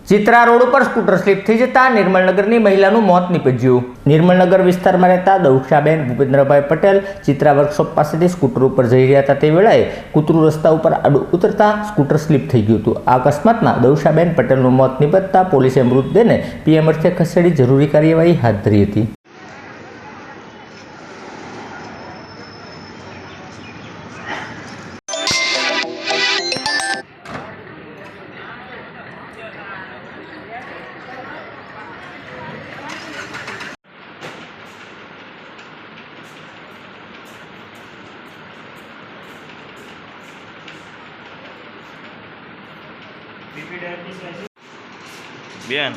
Chitra road ઉપર scooter slip થઈ જતા નિર્મલનગરની મહિલાનું મોત નીપજ્યું। નિર્મલનગર વિસ્તારમાં રહેતા દૌશાબેન ભૂપેન્દ્રભાઈ પટેલ ચિત્રા વર્કશોપ પાસેથી સ્કૂટર ઉપર જઈ રહ્યા હતા તે વેળાએ કૂતરું રસ્તા ઉપર આડું ઉતરતા સ્કૂટર સ્લીપ થઈ ગયું હતું। આ અકસ્માતમાં દૌશાબેન પટેલનું મોત નીપજતા પોલીસે મૃતદેહને પીએમ અર્થે ખસેડી જરૂરી કાર્યવાહી હાથ ધરી હતી। Bien.